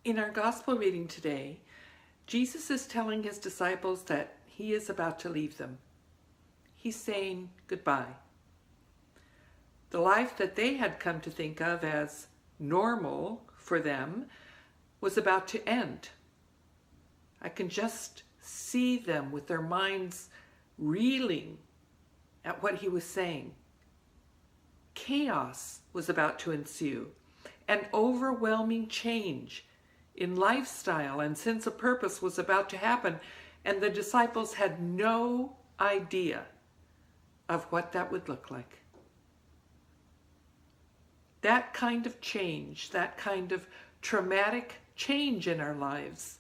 In our gospel reading today, Jesus is telling his disciples that he is about to leave them. He's saying goodbye. The life that they had come to think of as normal for them was about to end. I can just see them with their minds reeling at what he was saying. Chaos was about to ensue. An overwhelming change in lifestyle and sense of purpose was about to happen, and the disciples had no idea of what that would look like. That kind of change, that kind of traumatic change in our lives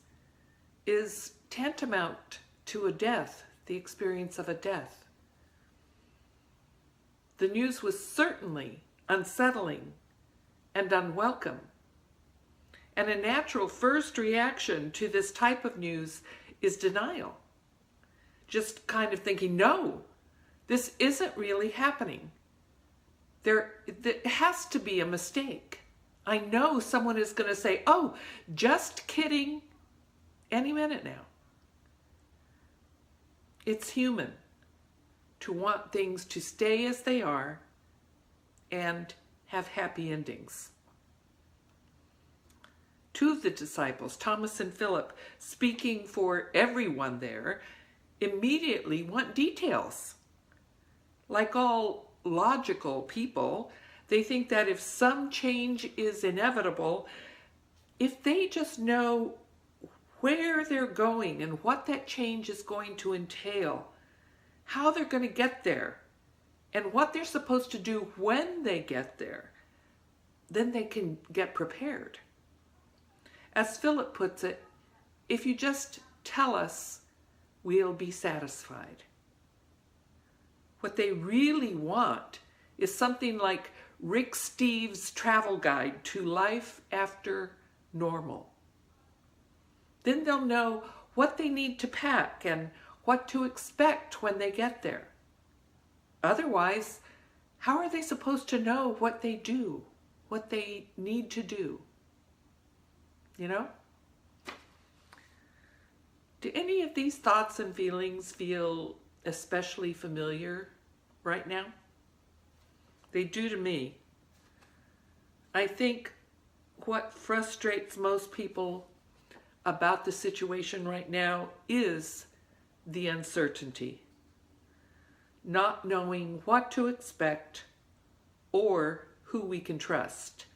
is tantamount to a death, the experience of a death. The news was certainly unsettling and unwelcome. And a natural first reaction to this type of news is denial. Just kind of thinking, no, this isn't really happening. There has to be a mistake. I know someone is going to say, oh, just kidding, any minute now. It's human to want things to stay as they are and have happy endings. Two of the disciples, Thomas and Philip, speaking for everyone there, immediately want details. Like all logical people, they think that if some change is inevitable, if they just know where they're going and what that change is going to entail, how they're going to get there, and what they're supposed to do when they get there, then they can get prepared. As Philip puts it, if you just tell us, we'll be satisfied. What they really want is something like Rick Steves' travel guide to life after normal. Then they'll know what they need to pack and what to expect when they get there. Otherwise, how are they supposed to know what they do, what they need to do? You know? Do any of these thoughts and feelings feel especially familiar right now? They do to me. I think what frustrates most people about the situation right now is the uncertainty. Not knowing what to expect or who we can trust.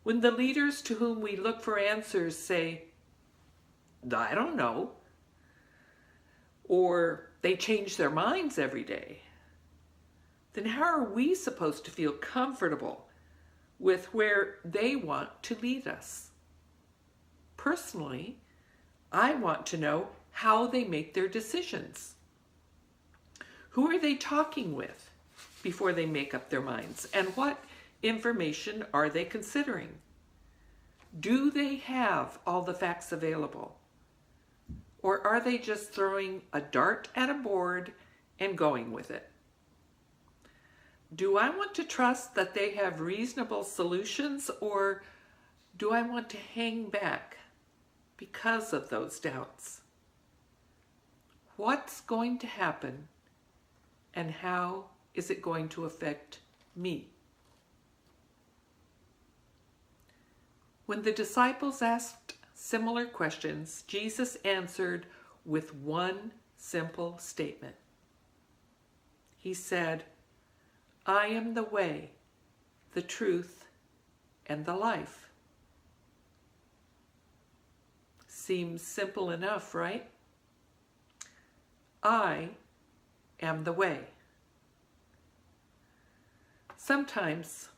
When the leaders to whom we look for answers say, I don't know, or they change their minds every day, then how are we supposed to feel comfortable with where they want to lead us? Personally, I want to know how they make their decisions. Who are they talking with before they make up their minds? And what information are they considering? Do they have all the facts available? Or are they just throwing a dart at a board and going with it? Do I want to trust that they have reasonable solutions, or do I want to hang back because of those doubts? What's going to happen, and how is it going to affect me? When the disciples asked similar questions, Jesus answered with one simple statement. He said, I am the way, the truth, and the life. Seems simple enough, right? I am the way. Sometimes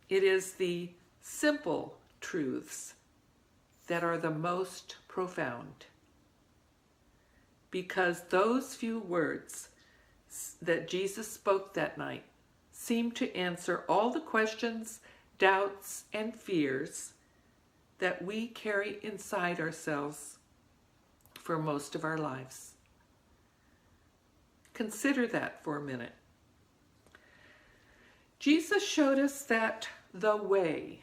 it is the simple truths that are the most profound, because those few words that Jesus spoke that night seem to answer all the questions, doubts, and fears that we carry inside ourselves for most of our lives. Consider that for a minute. Jesus showed us that the way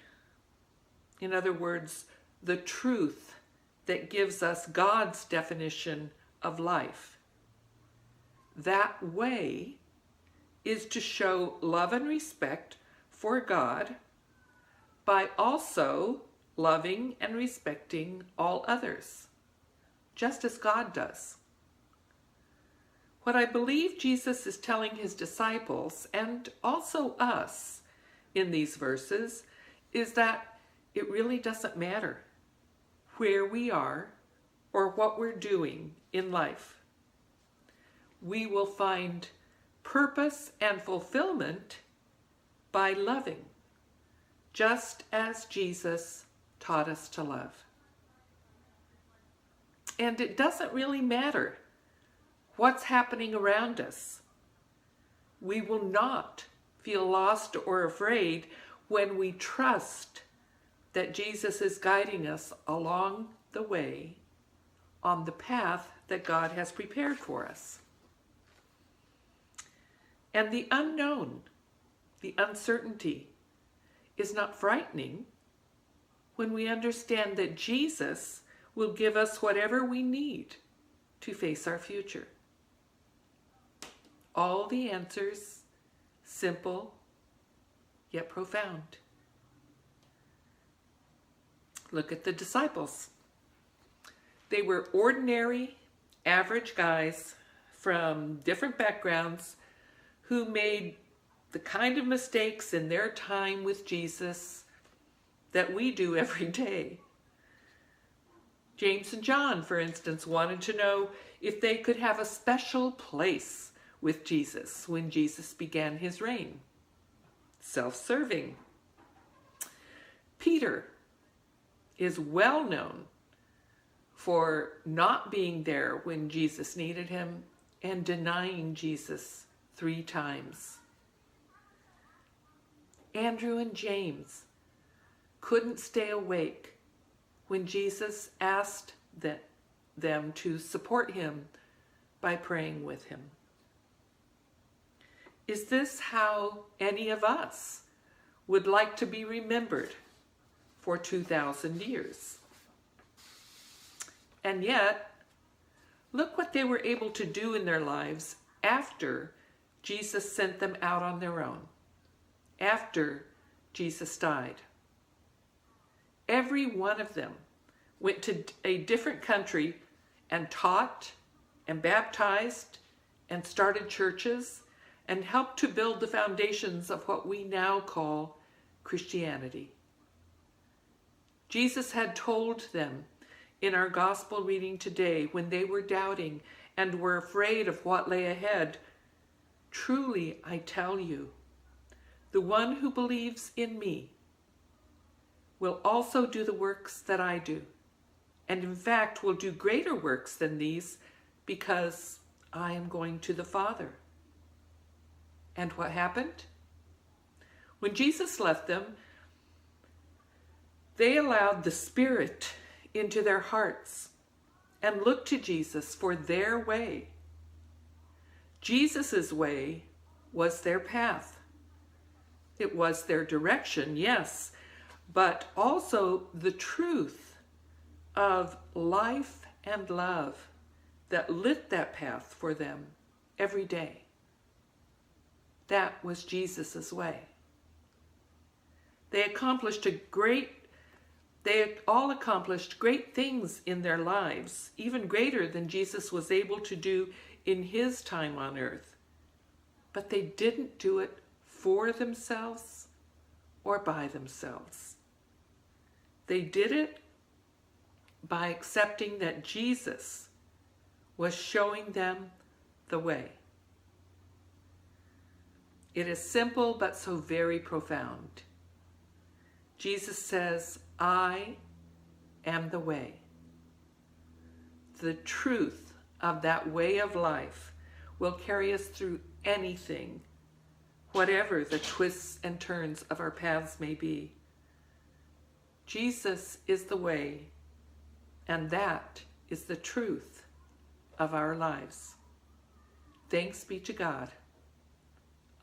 In other words, the truth that gives us God's definition of life. That way is to show love and respect for God by also loving and respecting all others, just as God does. What I believe Jesus is telling his disciples, and also us in these verses, is that it really doesn't matter where we are or what we're doing in life. We will find purpose and fulfillment by loving, just as Jesus taught us to love. And it doesn't really matter what's happening around us. We will not feel lost or afraid when we trust that Jesus is guiding us along the way on the path that God has prepared for us. And the unknown, the uncertainty, is not frightening when we understand that Jesus will give us whatever we need to face our future. All the answers, simple yet profound. Look at the disciples. They were ordinary, average guys from different backgrounds who made the kind of mistakes in their time with Jesus that we do every day. James and John, for instance, wanted to know if they could have a special place with Jesus when Jesus began his reign. Self-serving. Peter is well known for not being there when Jesus needed him and denying Jesus 3 times. Andrew and James couldn't stay awake when Jesus asked them to support him by praying with him. Is this how any of us would like to be remembered for 2,000 years? And yet, look what they were able to do in their lives after Jesus sent them out on their own, after Jesus died. Every one of them went to a different country and taught and baptized and started churches and helped to build the foundations of what we now call Christianity. Jesus had told them in our gospel reading today, when they were doubting and were afraid of what lay ahead, "Truly I tell you, the one who believes in me will also do the works that I do, and in fact will do greater works than these, because I am going to the Father." And what happened? When Jesus left them, they allowed the Spirit into their hearts and looked to Jesus for their way. Jesus' way was their path. It was their direction, yes, but also the truth of life and love that lit that path for them every day. That was Jesus' way. They all accomplished great things in their lives, even greater than Jesus was able to do in his time on earth. But they didn't do it for themselves or by themselves. They did it by accepting that Jesus was showing them the way. It is simple but so very profound. Jesus says, "I am the way." The truth of that way of life will carry us through anything, whatever the twists and turns of our paths may be. Jesus is the way, and that is the truth of our lives. Thanks be to God.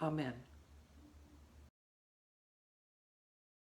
Amen.